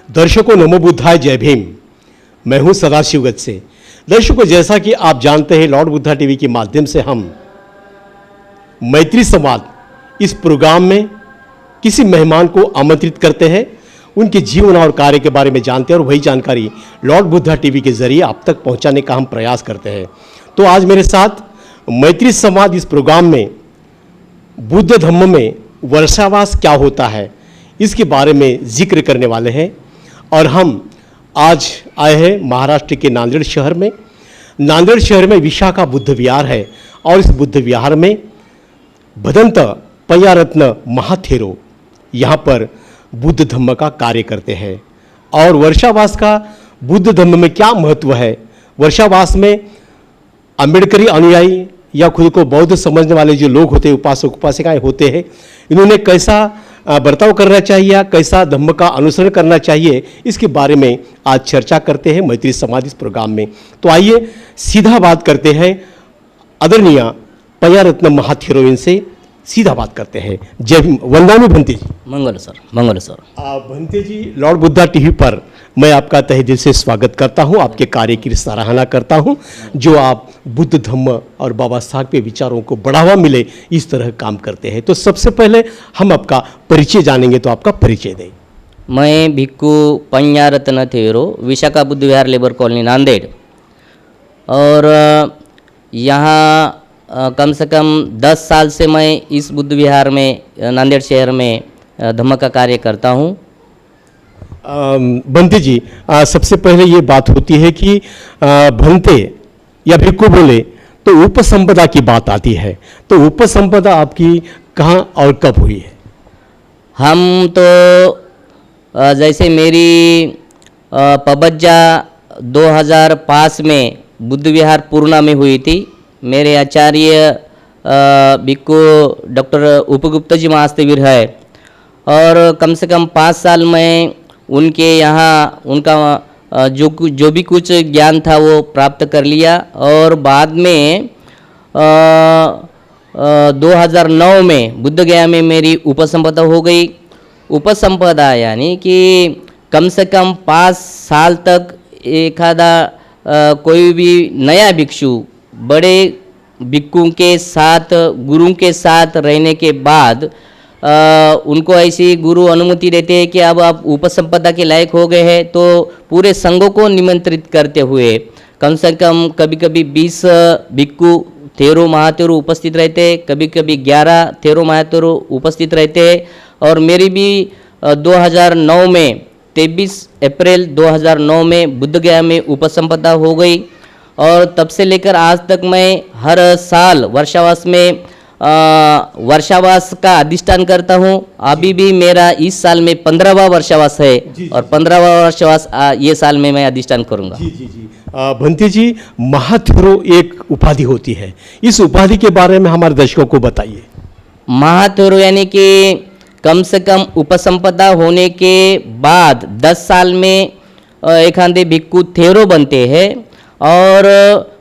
दर्शकों नमो बुद्धाय जय भीम। मैं हूं सदाशिव गज से। दर्शकों, जैसा कि आप जानते हैं, लॉर्ड बुद्धा टीवी के माध्यम से हम मैत्री संवाद इस प्रोग्राम में किसी मेहमान को आमंत्रित करते हैं, उनके जीवन और कार्य के बारे में जानते हैं और वही जानकारी लॉर्ड बुद्धा टीवी के जरिए आप तक पहुंचाने का हम प्रयास करते हैं। तो आज मेरे साथ मैत्री संवाद इस प्रोग्राम में बुद्ध धम्म में वर्षावास क्या होता है इसके बारे में जिक्र करने वाले हैं। और हम आज आए हैं महाराष्ट्र के नांदेड़ शहर में। नांदेड़ शहर में विशाखा बुद्ध विहार है और इस बुद्ध विहार में भदंत पय्यारत्न महाथेरो यहाँ पर बुद्ध धम्म का कार्य करते हैं। और वर्षावास का बुद्ध धम्म में क्या महत्व है, वर्षावास में अम्बेडकरी अनुयायी या खुद को बौद्ध समझने वाले जो लोग होते हैं, उपासक उपासिकाएं होते हैं, इन्होंने कैसा बर्ताव करना चाहिए या कैसा धम्म का अनुसरण करना चाहिए, इसके बारे में आज चर्चा करते हैं मैत्री संवाद इस प्रोग्राम में। तो आइए सीधा बात करते हैं आदरणीय पय्यारत्न महाथेरो, इनसे सीधा बात करते हैं। जय भीम। वंदना भंते जी। मंगल सर, मंगल सर। भंते जी, लॉर्ड बुद्धा टीवी पर मैं आपका तहे दिल से स्वागत करता हूं, आपके कार्य की सराहना करता हूं, जो आप बुद्ध धम्म और बाबा साहब के विचारों को बढ़ावा मिले इस तरह काम करते हैं। तो सबसे पहले हम आपका परिचय जानेंगे, तो आपका परिचय दें। मैं भिक्खु पय्यारत्न थेरो, विशाखा बुद्ध विहार लेबर कॉलोनी नांदेड़। और यहाँ कम से कम 10 साल से मैं इस बुद्ध विहार में नांदेड़ शहर में धम्म का कार्य करता हूँ। भंते जी, सबसे पहले ये बात होती है कि भंते या भिक्खु बोले तो उपसंपदा की बात आती है। तो उपसंपदा आपकी कहाँ और कब हुई है? हम तो जैसे मेरी पबज्जा 2005 में बुद्ध विहार पूर्णा में हुई थी। मेरे आचार्य भिक्खु डॉक्टर उपगुप्ता जी महास्तवीर है और कम से कम 5 साल में उनके यहाँ उनका जो भी कुछ ज्ञान था वो प्राप्त कर लिया। और बाद में 2009 में बुद्ध गया में मेरी उपसंपदा हो गई। उपसंपदा यानी कि कम से कम 5 साल तक एखादा कोई भी नया भिक्षु बड़े भिक्खुओं के साथ, गुरुओं के साथ रहने के बाद उनको ऐसी गुरु अनुमति देते हैं कि अब आप उपसंपदा के लायक हो गए हैं, तो पूरे संघों को निमंत्रित करते हुए कम से कम कभी कभी 20 भिक्खु थेरो महाथेरो उपस्थित रहते, कभी कभी 11 थेरो महाथेरो उपस्थित रहते। और मेरी भी 2009 में 23 अप्रैल 2009 में बुद्ध गया में उपसंपदा हो गई। और तब से लेकर आज तक मैं हर साल वर्षावास में वर्षावास का अधिष्ठान करता हूँ। अभी भी मेरा इस साल में 15वां वर्षावास है और 15वां वर्षावास ये साल में मैं अधिष्ठान करूँगा। जी जी जी। भंते जी, महाथेरो एक उपाधि होती है, इस उपाधि के बारे में हमारे दर्शकों को बताइए। महाथेरो यानी कि कम से कम उपसंपदा होने के बाद 10 साल में एक आधे भिक्खु थेरो बनते हैं और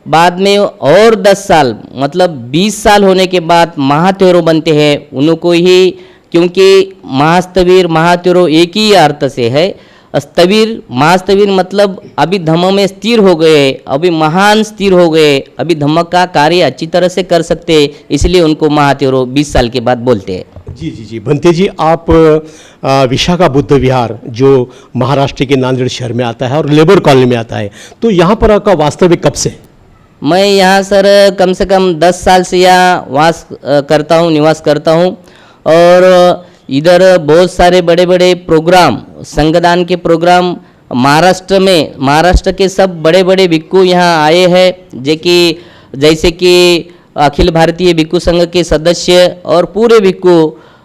बाद में और 10 साल मतलब 20 साल होने के बाद महाथेरो बनते हैं उनको ही, क्योंकि महास्तवीर महाथेरो एक ही अर्थ से है। स्थवीर महास्तवीर मतलब अभी धम्म में स्थिर हो गए, अभी महान स्थिर हो गए, अभी धम्म का कार्य अच्छी तरह से कर सकते, इसलिए उनको महाथेरो 20 साल के बाद बोलते हैं। जी जी जी। भंते जी, आप विशाखा बुद्ध विहार जो महाराष्ट्र के नांदेड़ शहर में आता है और लेबर कॉलोनी में आता है, तो यहाँ पर आपका वास्तविक कब से? मैं यहाँ सर कम से कम 10 साल से यहाँ वास करता हूँ, निवास करता हूँ। और इधर बहुत सारे बड़े बड़े प्रोग्राम, संगदान के प्रोग्राम महाराष्ट्र में, महाराष्ट्र के सब बड़े बड़े भिक्खु यहाँ आए हैं, जैसे कि अखिल भारतीय भिक्खु संघ के सदस्य और पूरे भिक्खु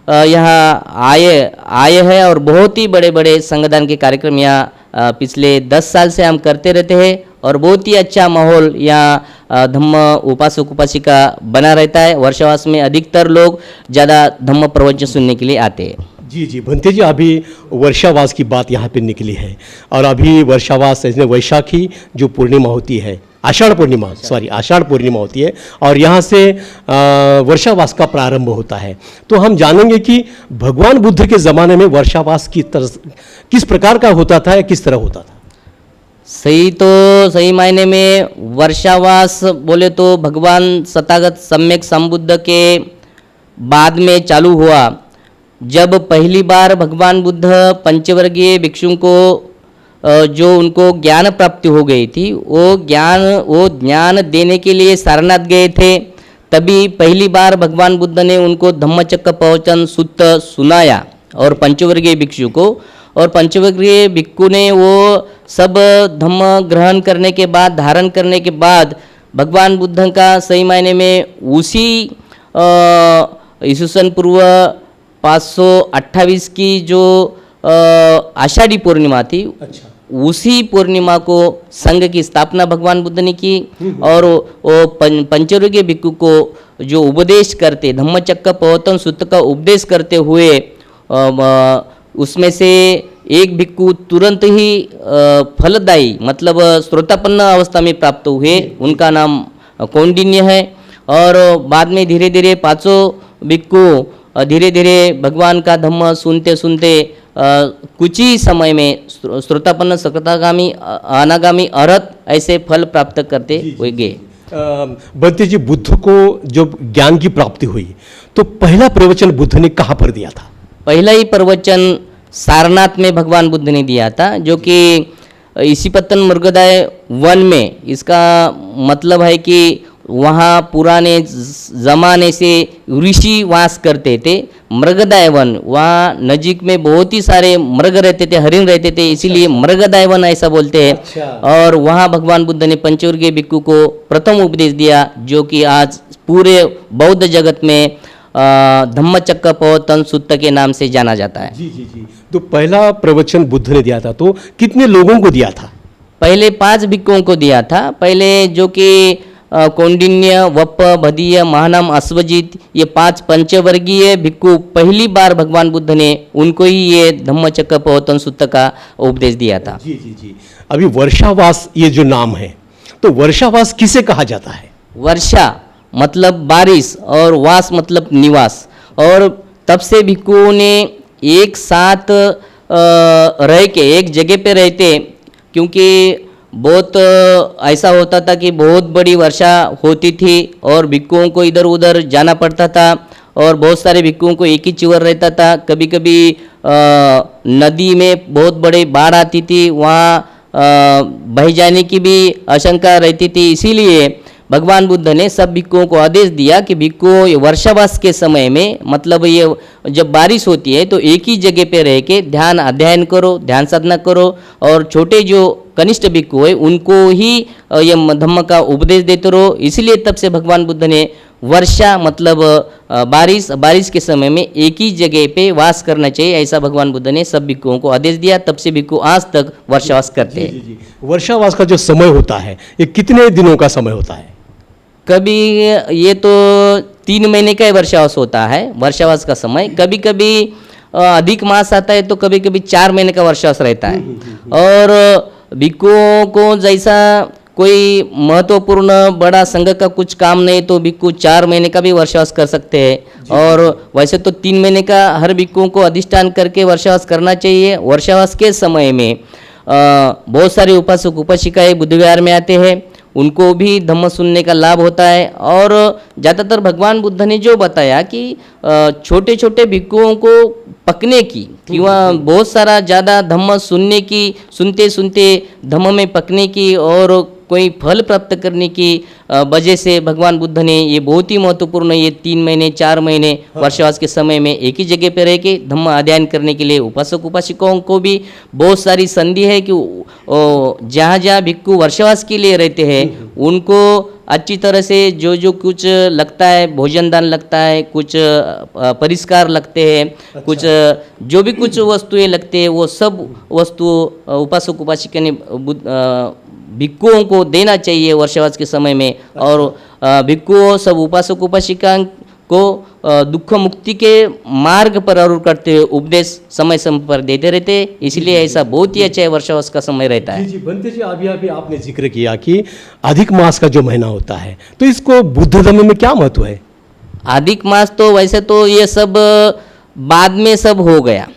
यहाँ आए हैं। और बहुत ही बड़े बड़े संगदान के कार्यक्रम यहाँ पिछले 10 साल से हम करते रहते हैं और बहुत ही अच्छा माहौल यहाँ धम्म उपासक उपासिका बना रहता है। वर्षावास में अधिकतर लोग ज़्यादा धम्म प्रवचन सुनने के लिए आते हैं। जी जी। भंते जी, अभी वर्षावास की बात यहाँ पे निकली है और अभी वर्षावास वैशाखी जो पूर्णिमा होती है आषाढ़ पूर्णिमा, सॉरी, आषाढ़ पूर्णिमा होती है और यहाँ से वर्षावास का प्रारंभ होता है। तो हम जानेंगे कि भगवान बुद्ध के ज़माने में वर्षावास किस प्रकार का होता था या किस तरह होता था। सही मायने में वर्षावास बोले तो भगवान तथागत सम्यक संबुद्ध के बाद में चालू हुआ। जब पहली बार भगवान बुद्ध पंचवर्गीय भिक्षुओं को जो उनको ज्ञान प्राप्ति हो गई थी, वो ज्ञान देने के लिए सारनाथ गए थे। तभी पहली बार भगवान बुद्ध ने उनको धम्मचक्र प्रवचन सुत्त सुनाया और पंचवर्गीय भिक्षु को, और पंचवर्गीय भिक्षु ने वो सब धम्म ग्रहण करने के बाद, धारण करने के बाद भगवान बुद्ध का सही मायने में उसी ईसा पूर्व 528 की जो आषाढ़ी पूर्णिमा थी, अच्छा, उसी पूर्णिमा को संघ की स्थापना भगवान बुद्ध ने की। और वो पंचवर्गीय भिक्षु को जो उपदेश करते, धम्मचक्र प्रवचन सुत्त का उपदेश करते हुए उसमें से एक भिक्षु तुरंत ही फलदायी मतलब श्रोतापन्न अवस्था में प्राप्त हुए, उनका नाम कौंडिन्य है। और बाद में धीरे धीरे पांचों भिक्षु धीरे धीरे भगवान का धम्म सुनते सुनते कुछ ही समय में श्रोतापन्न, सकतागामी, अनागामी, अरहत ऐसे फल प्राप्त करते हुए गए। बंते जी, बुद्ध को जब ज्ञान की प्राप्ति हुई तो पहला प्रवचन बुद्ध ने कहाँ पर दिया था? पहला ही प्रवचन सारनाथ में भगवान बुद्ध ने दिया था, जो कि इसिपत्तन मृगदाय वन में। इसका मतलब है कि वहाँ पुराने ज़माने से ऋषि वास करते थे। मृगदाय वन, वहाँ नजीक में बहुत ही सारे मृग रहते थे, हरिण रहते थे, इसीलिए मृगदाय वन ऐसा बोलते हैं। अच्छा। और वहाँ भगवान बुद्ध ने पंचवर्गीय भिक्षु को प्रथम उपदेश दिया, जो कि आज पूरे बौद्ध जगत में धम्मचक्र प्रवचन सुत्त के नाम से जाना जाता है। जी जी जी। तो पहला प्रवचन बुद्ध ने दिया था, तो कितने लोगों को दिया था? पहले 5 भिक्षुओं को दिया था। पहले जो कि कौंडिन्य, वप्प, भदीय, महानाम, अश्वजित, ये 5 पंचवर्गीय भिक्षु पहली बार भगवान बुद्ध ने उनको ही ये धम्मचक्र प्रवचन सुत्त का उपदेश दिया था। जी जी जी। अभी वर्षावास ये जो नाम है, तो वर्षावास किसे कहा जाता है? वर्षा मतलब बारिश और वास मतलब निवास। और तब से भिक्षुओं ने एक साथ रह के एक जगह पे रहते, क्योंकि बहुत ऐसा होता था कि बहुत बड़ी वर्षा होती थी और भिक्षुओं को इधर उधर जाना पड़ता था, और बहुत सारे भिक्षुओं को एक ही चिवर रहता था। कभी कभी नदी में बहुत बड़े बाढ़ आती थी, वहाँ बह जाने की भी आशंका रहती थी। इसीलिए भगवान बुद्ध ने सब भिक्षुओं को आदेश दिया कि भिक्षुओं वर्षावास के समय में, मतलब ये जब बारिश होती है तो एक ही जगह पे रह के ध्यान अध्ययन करो, ध्यान साधना करो, और छोटे जो कनिष्ठ भिक्षु है उनको ही ये धम्म का उपदेश देते रहो। इसलिए तब से भगवान बुद्ध ने वर्षा मतलब बारिश के समय में एक ही जगह पे वास करना चाहिए, ऐसा भगवान बुद्ध ने सब भिक्षुओं को आदेश दिया। तब से भिक्षु आज तक वर्षावास करते हैं। जी जी जी। वर्षावास का जो समय होता है, ये कितने दिनों का समय होता है? कभी ये तो 3 महीने का ही वर्षावास होता है, वर्षावास का समय। कभी कभी अधिक मास आता है तो कभी कभी 4 महीने का वर्षावास रहता है। और भिक्षुओं को जैसा कोई महत्वपूर्ण बड़ा संघ का कुछ काम नहीं तो भिक्षु 4 महीने का भी वर्षावास कर सकते हैं। और वैसे तो 3 महीने का हर भिक्षुओं को अधिष्ठान करके वर्षावास करना चाहिए। वर्षावास के समय में बहुत सारे उपासक उपासिकाएं बुद्ध विहार में आते हैं, उनको भी धम्म सुनने का लाभ होता है। और ज़्यादातर भगवान बुद्ध ने जो बताया कि छोटे छोटे भिक्षुओं को पकने की, कि वहाँ बहुत सारा ज़्यादा धम्म सुनते सुनते धम्म में पकने की और कोई फल प्राप्त करने की वजह से भगवान बुद्ध ने ये बहुत ही महत्वपूर्ण ये 3 महीने 4 महीने वर्षावास के समय में एक ही जगह पर रह के धम्म अध्ययन करने के लिए उपासक उपासिकाओं को भी बहुत सारी संधि है कि जहाँ जहाँ भिक्षु वर्षावास के लिए रहते हैं उनको अच्छी तरह से जो जो कुछ लगता है, भोजन दान लगता है, कुछ परिष्कार लगते हैं, अच्छा, कुछ जो भी कुछ वस्तुएं लगते हैं, वो सब वस्तु उपासक उपासिका ने भिक्षुओं को देना चाहिए वर्षावास के समय में। अच्छा। और भिक्षुओं सब उपासक उपासिका को दुख मुक्ति के मार्ग पर आरूढ़ करते हुए उपदेश समय समय पर देते रहते हैं। इसलिए ऐसा बहुत ही अच्छा वर्षावास का समय रहता है। जी जी बनते जी, अभी अभी आपने जिक्र किया कि अधिक मास का जो महीना होता है, तो इसको बुद्ध धर्म में क्या महत्व है? अधिक मास तो वैसे तो ये सब बाद में सब हो गया।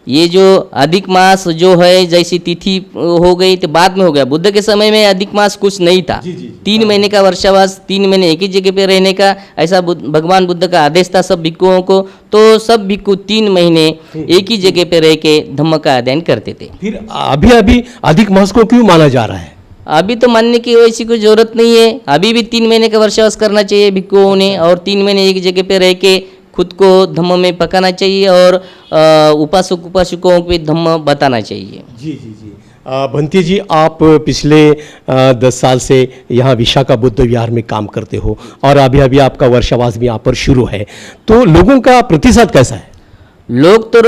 ये जो अधिक मास जो है जैसी तिथि हो गई तो बाद में हो गया। बुद्ध के समय में अधिक मास कुछ नहीं था। जी, जी, जी। 3 महीने का वर्षावास, 3 महीने एक ही जगह पे रहने का ऐसा भगवान बुद्ध का आदेश था सब भिक्षुओं को। तो सब भिक्षु 3 महीने एक ही जगह पे रह के धम्म का अध्ययन करते थे। फिर अभी अभी अधिक मास को क्यों माना जा रहा है? अभी तो मानने की वैसी कोई जरूरत नहीं है। अभी भी 3 महीने का वर्षावास करना चाहिए भिक्षुओं ने, और 3 महीने एक जगह पे रह के खुद को धम्म में पकाना चाहिए, और उपासक उपासकों को भी धम्म बताना चाहिए। जी जी जी भंती जी, आप पिछले 10 साल से यहाँ विशाखा बुद्ध विहार में काम करते हो, और अभी अभी आपका वर्षावास भी यहाँ पर शुरू है, तो लोगों का प्रतिसाद कैसा है? लोग तो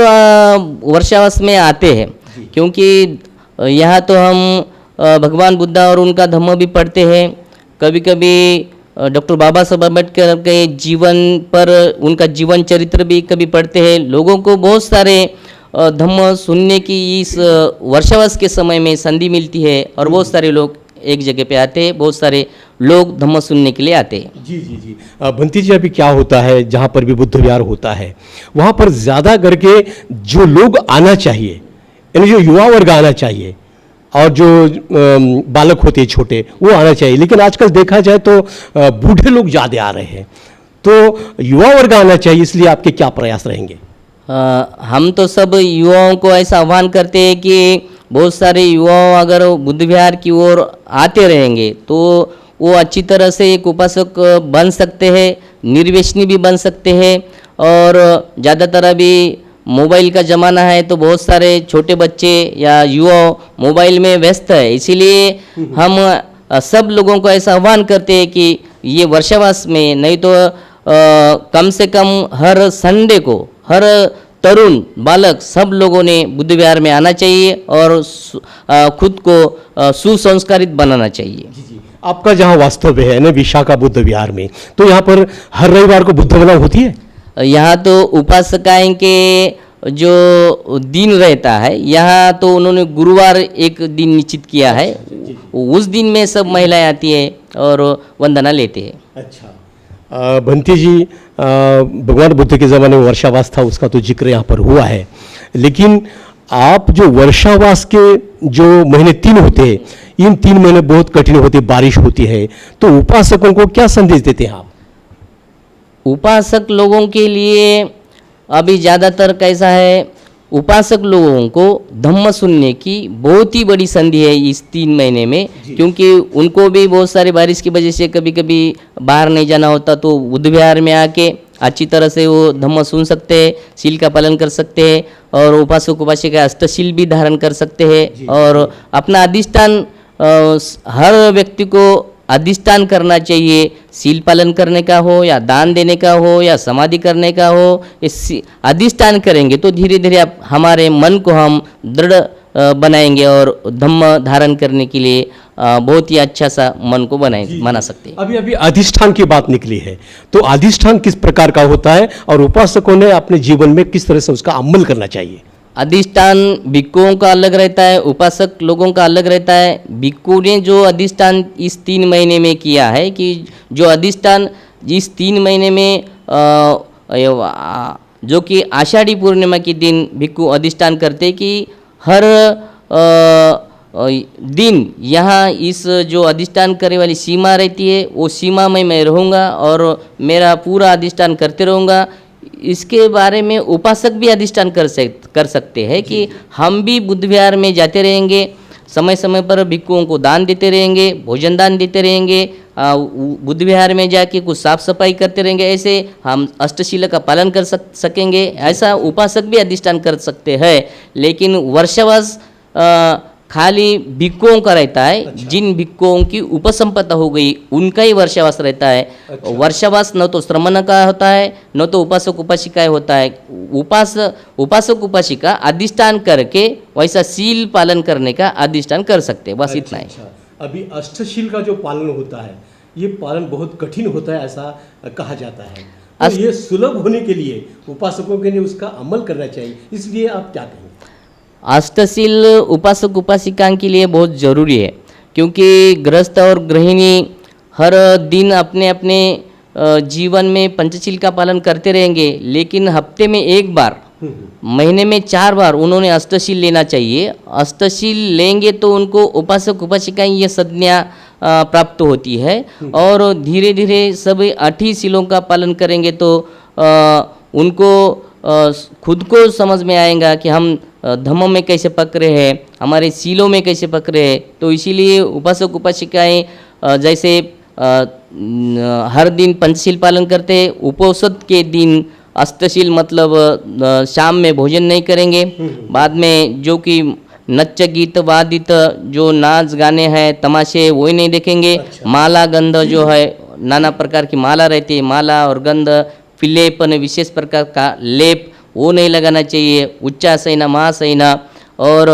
वर्षावास में आते हैं, क्योंकि यहाँ तो हम भगवान बुद्ध और उनका धम्म भी पढ़ते हैं। कभी कभी डॉक्टर बाबा साहब अम्बेडकर के जीवन पर उनका जीवन चरित्र भी कभी पढ़ते हैं। लोगों को बहुत सारे धम्म सुनने की इस वर्षावास के समय में संधि मिलती है, और बहुत सारे लोग एक जगह पे आते हैं, बहुत सारे लोग धम्म सुनने के लिए आते हैं। जी जी जी भंती जी, अभी क्या होता है, जहाँ पर भी बुद्ध विहार होता है वहाँ पर ज़्यादा करके जो लोग आना चाहिए, यानी जो युवा वर्ग आना चाहिए, और जो बालक होते हैं छोटे, वो आना चाहिए, लेकिन आजकल देखा जाए तो बूढ़े लोग ज़्यादा आ रहे हैं, तो युवा वर्ग आना चाहिए, इसलिए आपके क्या प्रयास रहेंगे? हम तो सब युवाओं को ऐसा आह्वान करते हैं कि बहुत सारे युवाओं अगर बुद्ध विहार की ओर आते रहेंगे तो वो अच्छी तरह से एक उपासक बन सकते हैं, निर्व्यसनी भी बन सकते हैं। और ज़्यादातर अभी मोबाइल का ज़माना है, तो बहुत सारे छोटे बच्चे या युवा मोबाइल में व्यस्त है। इसीलिए हम सब लोगों को ऐसा आह्वान करते हैं कि ये वर्षावास में नहीं तो कम से कम हर संडे को हर तरुण बालक सब लोगों ने बुद्ध विहार में आना चाहिए और खुद को सुसंस्कारित बनाना चाहिए। जी जी आपका जहाँ वास्तव है ना विशाखा बुद्ध विहार में, तो यहाँ पर हर रविवार को बुद्ध मेला होती है? यहाँ तो उपासकाएं के जो दिन रहता है, यहाँ तो उन्होंने गुरुवार एक दिन निश्चित किया है। उस दिन में सब महिलाएं आती है और वंदना लेते हैं। अच्छा बंती जी, भगवान बुद्ध के ज़माने में वर्षावास था, उसका तो जिक्र यहाँ पर हुआ है, लेकिन आप जो वर्षावास के जो महीने 3 होते हैं, इन 3 महीने बहुत कठिन होते, बारिश होती है, तो उपासकों को क्या संदेश देते हैं आप? उपासक लोगों के लिए अभी ज़्यादातर कैसा है, उपासक लोगों को धम्म सुनने की बहुत ही बड़ी संधि है इस 3 महीने में, क्योंकि उनको भी बहुत सारी बारिश की वजह से कभी कभी बाहर नहीं जाना होता, तो बुद्ध विहार में आके अच्छी तरह से वो धम्म सुन सकते हैं, शील का पालन कर सकते हैं, और उपासक उपासिका अष्टशील भी धारण कर सकते हैं। और अपना अधिष्ठान हर व्यक्ति को अधिष्ठान करना चाहिए, शील पालन करने का हो या दान देने का हो या समाधि करने का हो। इस अधिष्ठान करेंगे तो धीरे धीरे आप हमारे मन को हम दृढ़ बनाएंगे और धम्म धारण करने के लिए बहुत ही अच्छा सा मन को बना सकते हैं। अभी अभी अधिष्ठान की बात निकली है, तो अधिष्ठान किस प्रकार का होता है और उपासकों ने अपने जीवन में किस तरह से उसका अमल करना चाहिए? अधिष्ठान भिक्षुओं का अलग रहता है, उपासक लोगों का अलग रहता है। भिक्षु ने जो अधिष्ठान इस 3 महीने में किया है, कि जो अधिष्ठान इस 3 महीने में जो कि आषाढ़ी पूर्णिमा के दिन भिक्षु अधिष्ठान करते कि हर दिन यहाँ इस जो अधिष्ठान करने वाली सीमा रहती है, वो सीमा में मैं रहूँगा और मेरा पूरा अधिष्ठान करते रहूँगा। इसके बारे में उपासक भी अधिष्ठान कर सकते हैं कि हम भी बुद्ध विहार में जाते रहेंगे, समय समय पर भिक्षुओं को दान देते रहेंगे, भोजन दान देते रहेंगे, बुद्ध विहार में जाके कुछ साफ सफाई करते रहेंगे, ऐसे हम अष्टशील का पालन कर सकेंगे। ऐसा उपासक भी अधिष्ठान कर सकते हैं। लेकिन वर्षावास खाली भिक्षुओं का रहता है। अच्छा। जिन भिक्षुओं की उपसंपदा हो गई उनका ही वर्षावास रहता है। अच्छा। वर्षावास न तो श्रमण का होता है, न तो उपासक उपासिका होता है। उपासक उपासिका अधिष्ठान करके वैसा शील पालन करने का अधिष्ठान कर सकते हैं, बस अच्छा, इतना ही। अच्छा। अभी अष्टशील का जो पालन होता है, ये पालन बहुत कठिन होता है ऐसा कहा जाता है, तो ये सुलभ होने के लिए उपासकों के लिए उसका अमल करना चाहिए, इसलिए आप क्या कहेंगे? अष्टशील उपासक उपासिका के लिए बहुत ज़रूरी है, क्योंकि गृहस्थ और गृहिणी हर दिन अपने अपने जीवन में पंचशील का पालन करते रहेंगे, लेकिन हफ्ते में एक बार, महीने में 4 बार उन्होंने अष्टशील लेना चाहिए। अष्टशील लेंगे तो उनको उपासक उपासिकाएं ये संज्ञा प्राप्त होती है, और धीरे धीरे सब 8 ही शीलों का पालन करेंगे तो उनको खुद को समझ में आएगा कि हम धम्म में कैसे पक रहे हैं, हमारे शीलों में कैसे पक रहे हैं। तो इसीलिए उपासक उपासिकाएं जैसे हर दिन पंचशील पालन करते हैं, उपोषद के दिन अष्टशील मतलब शाम में भोजन नहीं करेंगे। बाद में जो कि नृत्य गीत वादित जो नाच गाने हैं तमाशे वही नहीं देखेंगे। माला गंध जो है नाना प्रकार की माला रहती है, माला और गंध फिलेपन विशेष प्रकार का लेप वो नहीं लगाना चाहिए। उच्चासना महासना और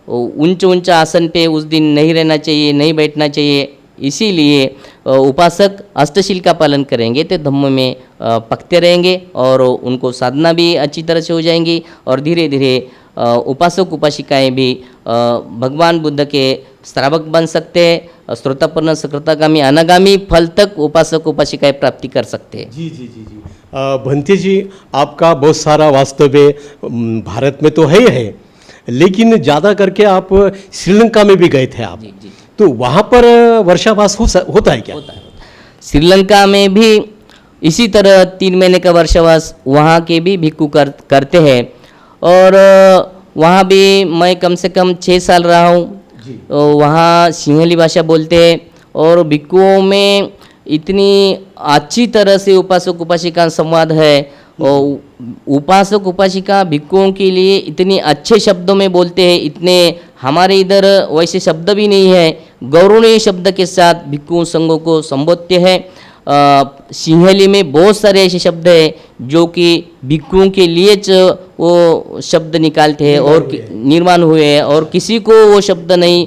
ऊंचे आसन पे उस दिन नहीं रहना चाहिए, नहीं बैठना चाहिए। इसीलिए उपासक अष्टशील का पालन करेंगे तो धम्म में पकते रहेंगे और उनको साधना भी अच्छी तरह से हो जाएंगी, और धीरे धीरे उपासक उपासिकाएं भी भगवान बुद्ध के श्रावक बन सकते हैं। श्रोतापन्न सकृतागामी अनागामी फल तक उपासक उपासिकाएं प्राप्ति कर सकते हैं। जी जी जी जी भंते जी, आपका बहुत सारा वास्तव में भारत में तो है, लेकिन ज़्यादा करके आप श्रीलंका में भी गए थे आप। जी। तो वहाँ पर वर्षावास होता है क्या? होता है। श्रीलंका में भी इसी तरह 3 महीने का वर्षावास वहाँ के भी भिक्षु करते हैं, और वहाँ भी मैं कम से कम 6 साल रहा हूँ। वहाँ सिंहली भाषा बोलते हैं, और भिक्षुओं में इतनी अच्छी तरह से उपासक उपासिका संवाद है, और उपासक उपासिका भिक्षुओं के लिए इतने अच्छे शब्दों में बोलते हैं, इतने हमारे इधर वैसे शब्द भी नहीं है, गौरवनीय शब्द के साथ भिक्षुओं संघों को संबोधते हैं। सिंहली में बहुत सारे ऐसे शब्द हैं जो कि भिक्षुओं के लिए वो शब्द निकालते हैं और निर्माण हुए हैं, और किसी को वो शब्द नहीं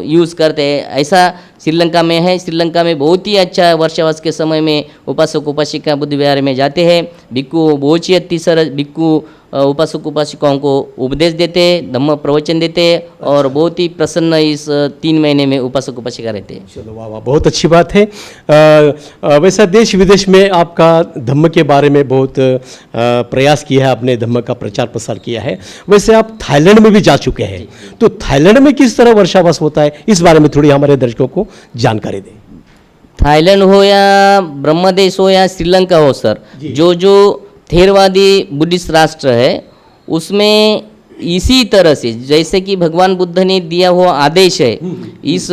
यूज़ करते हैं। ऐसा श्रीलंका में है। श्रीलंका में बहुत ही अच्छा वर्षावास के समय में उपासक उपासिका बुद्ध विहार में जाते हैं। भिक्षु बहुत ही अच्छी तरह भिक्षु उपासक उपासिकाओं को उपदेश देते हैं, धम्म प्रवचन देते हैं, और बहुत ही प्रसन्न इस 3 महीने में उपासक उपासिका रहते हैं। चलो वाह वाह, बहुत अच्छी बात है। वैसा देश विदेश में आपका धम्म के बारे में बहुत प्रयास किया है, आपने धम्म का प्रचार प्रसार किया है। वैसे आप थाईलैंड में भी जा चुके हैं, तो थाईलैंड में किस तरह वर्षावास होता है, इस बारे में थोड़ी हमारे दर्शकों को जानकारी दें। थाईलैंड हो या ब्रह्मदेश हो या श्रीलंका हो सर, जो थेरवादी बुद्धिस्ट राष्ट्र है उसमें इसी तरह से जैसे कि भगवान बुद्ध ने दिया हुआ आदेश है, इस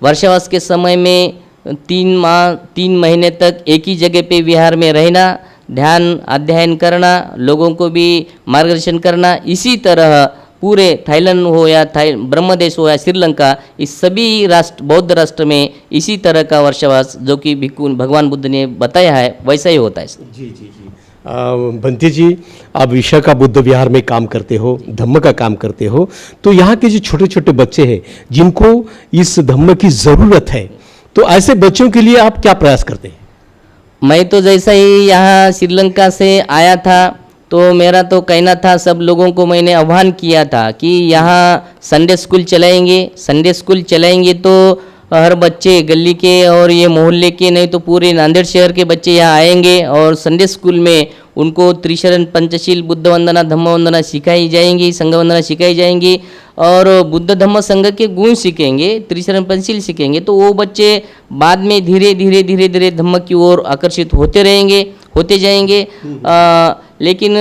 वर्षावास के समय में 3 महीने तक एक ही जगह पे विहार में रहना, ध्यान अध्ययन करना, लोगों को भी मार्गदर्शन करना। इसी तरह पूरे थाईलैंड हो या ब्रह्मदेश हो या श्रीलंका, इस सभी राष्ट्र बौद्ध राष्ट्र में इसी तरह का वर्षावास जो कि भिक्षु भगवान बुद्ध ने बताया है वैसा ही होता है। जी जी जी बंती जी, आप विषय का बुद्ध विहार में काम करते हो, धम्म का काम करते हो, तो यहाँ के जो छोटे छोटे बच्चे हैं जिनको इस धम्म की ज़रूरत है, तो ऐसे बच्चों के लिए आप क्या प्रयास करते हैं? मैं तो जैसा ही यहाँ श्रीलंका से आया था तो मेरा तो कहना था, सब लोगों को मैंने आह्वान किया था कि यहाँ संडे स्कूल चलाएंगे तो हर बच्चे गली के और ये मोहल्ले के नहीं तो पूरे नांदेड़ शहर के बच्चे यहाँ आएंगे, और संडे स्कूल में उनको त्रिशरण पंचशील बुद्ध वंदना धम्म वंदना सिखाई जाएंगी, संघ वंदना सिखाई जाएंगी, और बुद्ध धम्म संघ के गुण सीखेंगे, त्रिशरण पंचशील सीखेंगे। तो वो बच्चे बाद में धीरे धीरे धम्म की ओर आकर्षित होते जाएंगे। लेकिन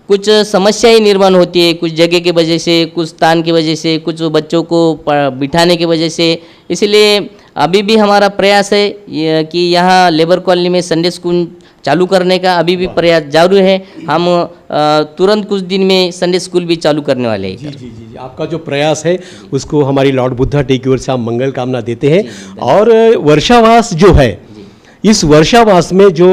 कुछ समस्याएं निर्माण होती है, कुछ जगह की वजह से, कुछ स्थान की वजह से, कुछ बच्चों को बिठाने की वजह से। इसलिए अभी भी हमारा प्रयास है कि यहाँ लेबर कॉलोनी में संडे स्कूल चालू करने का अभी भी प्रयास जारी है। हम तुरंत कुछ दिन में संडे स्कूल भी चालू करने वाले हैं। जी जी जी, आपका जो प्रयास है उसको हमारी लॉर्ड बुद्धा टी की ओर से हम मंगल कामना देते हैं। और वर्षावास जो है, इस वर्षावास में जो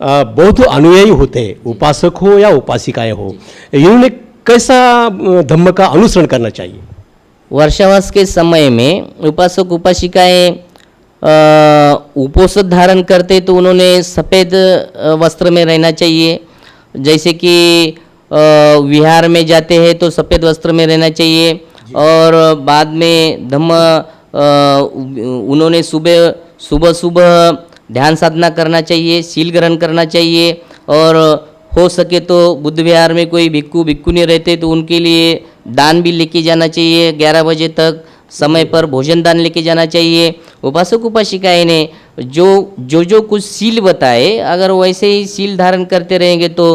बौद्ध अनुयायी होते हैं, उपासक हो या उपासिकाएं हो, इन्होंने कैसा धम्म का अनुसरण करना चाहिए? वर्षावास के समय में उपासक उपासिकाएं उपोषध धारण करते तो उन्होंने सफ़ेद वस्त्र में रहना चाहिए। जैसे कि विहार में जाते हैं तो सफ़ेद वस्त्र में रहना चाहिए। और बाद में धम्म उन्होंने सुबह सुबह ध्यान साधना करना चाहिए, शील ग्रहण करना चाहिए। और हो सके तो बुद्ध विहार में कोई भिक्खु भिक्खुनी रहते तो उनके लिए दान भी लेके जाना चाहिए। 11 बजे तक समय पर भोजन दान लेके जाना चाहिए। उपासक उपासिकाएं ने जो कुछ शील बताए, अगर वैसे ही शील धारण करते रहेंगे तो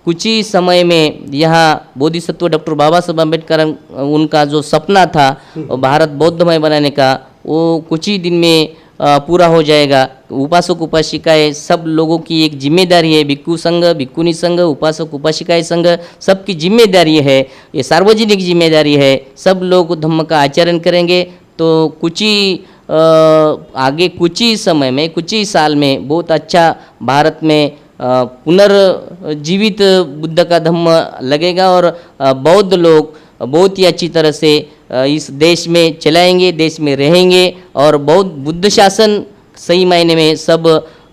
कुछ ही समय में यहाँ बोधिसत्व डॉक्टर बाबा साहब अम्बेडकर उनका जो सपना था भारत बौद्धमय बनाने का, वो कुछ ही दिन में पूरा हो जाएगा। उपासक उपासिकाएं सब लोगों की एक जिम्मेदारी है। भिक्खु संघ, भिक्खुनी संघ, उपासक उपासिकाएं संघ सबकी जिम्मेदारी है, ये सार्वजनिक जिम्मेदारी है। सब लोग धम्म का आचरण करेंगे तो कुछ ही आगे कुछ ही समय में, कुछ ही साल में बहुत अच्छा भारत में पुनर्जीवित बुद्ध का धम्म लगेगा और बौद्ध लोग बहुत ही अच्छी तरह से इस देश में चलाएंगे, देश में रहेंगे। और बौद्ध बुद्ध शासन सही मायने में सब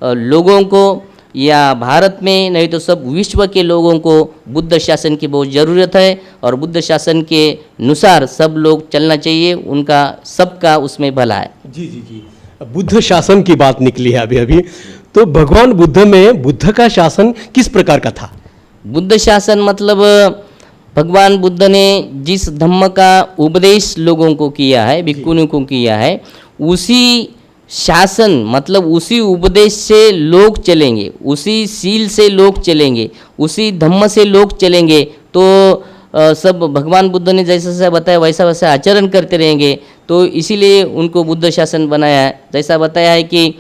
लोगों को, या भारत में नहीं तो सब विश्व के लोगों को बुद्ध शासन की बहुत ज़रूरत है। और बुद्ध शासन के अनुसार सब लोग चलना चाहिए, उनका सबका उसमें भला है। जी जी जी, बुद्ध शासन की बात निकली है अभी तो भगवान बुद्ध में बुद्ध का शासन किस प्रकार का था? बुद्ध शासन मतलब भगवान बुद्ध ने जिस धम्म का उपदेश लोगों को किया है, भिक्खुनियों को किया है, उसी शासन मतलब उसी उपदेश से लोग चलेंगे, उसी शील से लोग चलेंगे, उसी धम्म से लोग चलेंगे तो सब भगवान बुद्ध ने जैसा जैसा बताया वैसा वैसा आचरण करते रहेंगे। तो इसीलिए उनको बुद्ध शासन बनाया है। जैसा बताया है कि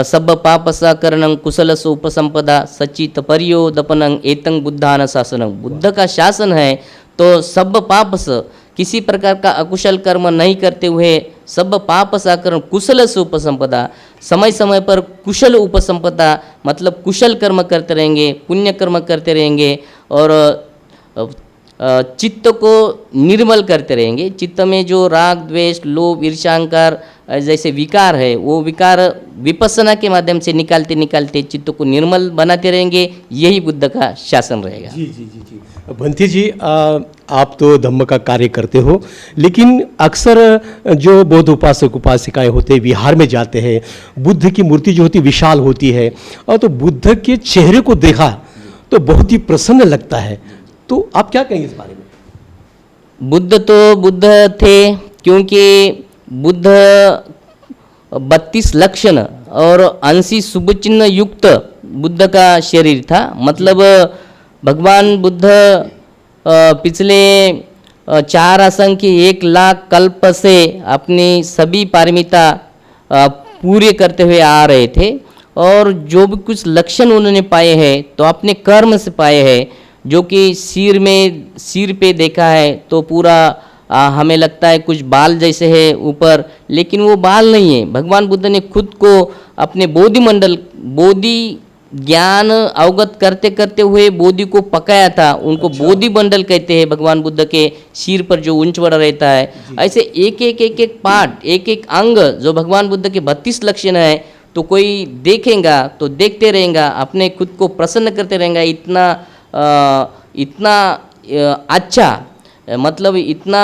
सब पाप सकरणं कुशलस उपसंपदा सचित पर्योदपनं एतं बुद्धान शासनं। बुद्ध का शासन है तो सब पाप से, किसी प्रकार का अकुशल कर्म नहीं करते हुए सब पाप सकरण कुशल से उपसंपदा, समय समय पर कुशल उपसंपदा मतलब कुशल कर्म करते रहेंगे, पुण्य कर्म करते रहेंगे और चित्त को निर्मल करते रहेंगे। चित्त में जो राग द्वेष लोभ ईर्ष्या अहंकार जैसे विकार है, वो विकार विपස්සना के माध्यम से निकालते निकालते चित्त को निर्मल बनाते रहेंगे। यही बुद्ध का शासन रहेगा। जी जी जी जी, भंती जी आप तो धम्म का कार्य करते हो, लेकिन अक्सर जो बौद्ध उपासक उपासिकाएं होते हैं विहार में जाते हैं, बुद्ध की मूर्ति जो होती विशाल होती है और तो बुद्ध के चेहरे को देखा तो बहुत ही प्रसन्न लगता है। तो आप क्या कहेंगे इस बारे में? बुद्ध तो बुद्ध थे क्योंकि बुद्ध 32 लक्षण और 80 शुभ चिन्ह युक्त बुद्ध का शरीर था। मतलब भगवान बुद्ध पिछले 4 असंख्य 1 लाख कल्प से अपनी सभी पारमिता पूरे करते हुए आ रहे थे और जो भी कुछ लक्षण उन्होंने पाए हैं तो अपने कर्म से पाए हैं। जो कि सिर पे देखा है तो पूरा हमें लगता है कुछ बाल जैसे है ऊपर, लेकिन वो बाल नहीं है। भगवान बुद्ध ने खुद को अपने बोधि ज्ञान अवगत करते करते हुए बोधि को पकाया था। उनको बोधि मंडल कहते हैं। भगवान बुद्ध के सिर पर जो ऊंचवड़ रहता है, ऐसे एक पार्ट एक एक अंग जो भगवान बुद्ध के 32 लक्षण है, तो कोई देखेगा तो देखते रहेगा, अपने खुद को प्रसन्न करते रहेगा। इतना अच्छा मतलब इतना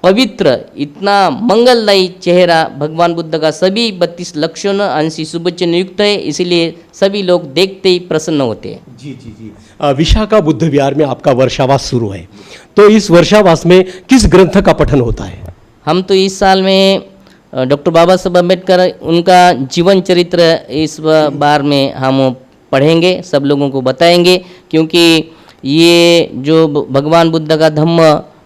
पवित्र, इतना मंगलदायी चेहरा भगवान बुद्ध का सभी 32 लक्षण 80 शुभ चिन्ह युक्त है, इसीलिए सभी लोग देखते ही प्रसन्न होते हैं। जी जी जी, विशाखा बुद्ध विहार में आपका वर्षावास शुरू है, तो इस वर्षावास में किस ग्रंथ का पठन होता है? हम तो इस साल में डॉक्टर बाबा साहब अम्बेडकर उनका जीवन चरित्र इस बार में हम पढ़ेंगे, सब लोगों को बताएंगे, क्योंकि ये जो भगवान बुद्ध का धम्म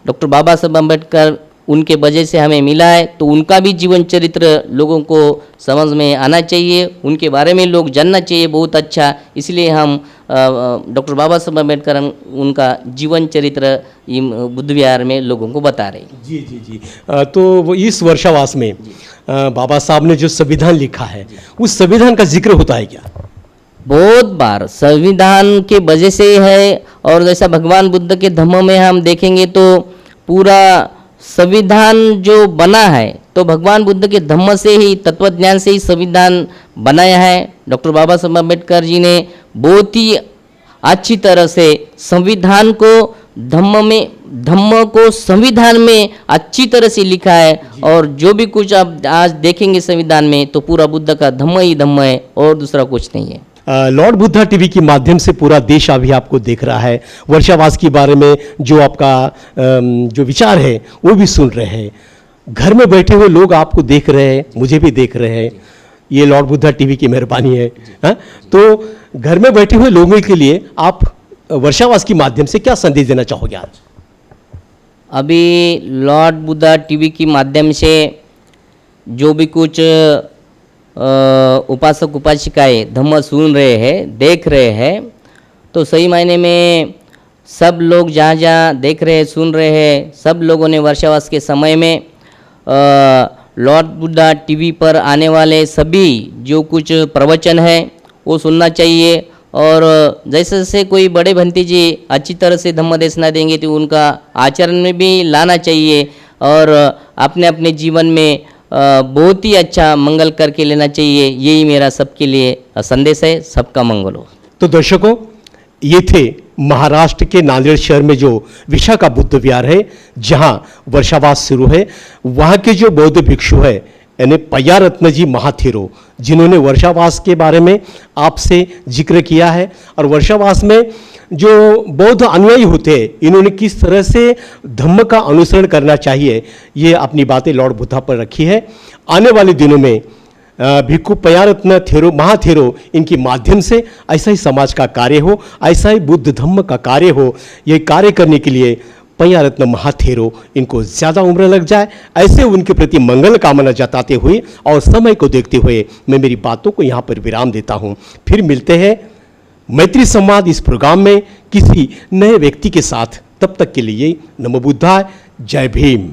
डॉक्टर बाबा साहब अम्बेडकर उनके वजह से हमें मिला है, तो उनका भी जीवन चरित्र लोगों को समझ में आना चाहिए, उनके बारे में लोग जानना चाहिए बहुत अच्छा। इसलिए हम डॉक्टर बाबा साहब अम्बेडकर उनका जीवन चरित्र बुद्ध विहार में लोगों को बता रहे हैं। जी जी जी, तो वो इस वर्षावास में बाबा साहब ने जो संविधान लिखा है, उस संविधान का जिक्र होता है क्या? बहुत बार संविधान के वजह से है। और जैसा भगवान बुद्ध के धम्म में हम देखेंगे तो पूरा संविधान जो बना है तो भगवान बुद्ध के धम्म से ही, तत्वज्ञान से ही संविधान बनाया है। डॉक्टर बाबा साहब अम्बेडकर जी ने बहुत ही अच्छी तरह से संविधान को धम्म को संविधान में अच्छी तरह से लिखा है। और जो भी कुछ आप आज देखेंगे संविधान में तो पूरा बुद्ध का धम्म ही धम्म है और दूसरा कुछ नहीं है। लॉर्ड बुद्धा टीवी के माध्यम से पूरा देश अभी आपको देख रहा है। वर्षावास के बारे में जो आपका जो विचार है वो भी सुन रहे हैं। घर में बैठे हुए लोग आपको देख रहे हैं, मुझे भी देख रहे हैं। ये लॉर्ड बुद्धा टीवी की मेहरबानी है। तो घर में बैठे हुए लोगों के लिए आप वर्षावास के माध्यम से क्या संदेश देना चाहोगे आज? अभी लॉर्ड बुद्धा टीवी के माध्यम से जो भी कुछ उपासक उपासिकाएं धम्म सुन रहे हैं, देख रहे हैं, तो सही मायने में सब लोग जहाँ जहाँ देख रहे हैं, सुन रहे हैं, सब लोगों ने वर्षावास के समय में लॉर्ड बुद्धा टीवी पर आने वाले सभी जो कुछ प्रवचन है वो सुनना चाहिए। और जैसे जैसे कोई बड़े भंती जी अच्छी तरह से धम्म देशना देंगे तो उनका आचरण में भी लाना चाहिए और अपने अपने जीवन में बहुत ही अच्छा मंगल करके लेना चाहिए। यही मेरा सबके लिए संदेश है। सबका मंगल हो। तो दर्शकों, ये थे महाराष्ट्र के नांदेड़ शहर में जो विशाखा बुद्ध विहार है, जहां वर्षावास शुरू है, वहां के जो बौद्ध भिक्षु है यानी पय्यारत्न जी महाथेरो, जिन्होंने वर्षावास के बारे में आपसे जिक्र किया है। और वर्षावास में जो बौद्ध अनुयायी होते हैं, इन्होंने किस तरह से धम्म का अनुसरण करना चाहिए, ये अपनी बातें लॉर्ड बुद्धा पर रखी है। आने वाले दिनों में भिक्खु पय्यारत्न थेरो महाथेरो इनके माध्यम से ऐसा ही समाज का कार्य हो, ऐसा ही बुद्ध धम्म का कार्य हो। ये कार्य करने के लिए पय्यारत्न महाथेरो इनको ज़्यादा उम्र लग जाए, ऐसे उनके प्रति मंगल कामना जताते हुए और समय को देखते हुए मैं मेरी बातों को यहाँ पर विराम देता हूँ। फिर मिलते हैं मैत्री संवाद इस प्रोग्राम में किसी नए व्यक्ति के साथ। तब तक के लिए नमो बुद्धाय, जय भीम।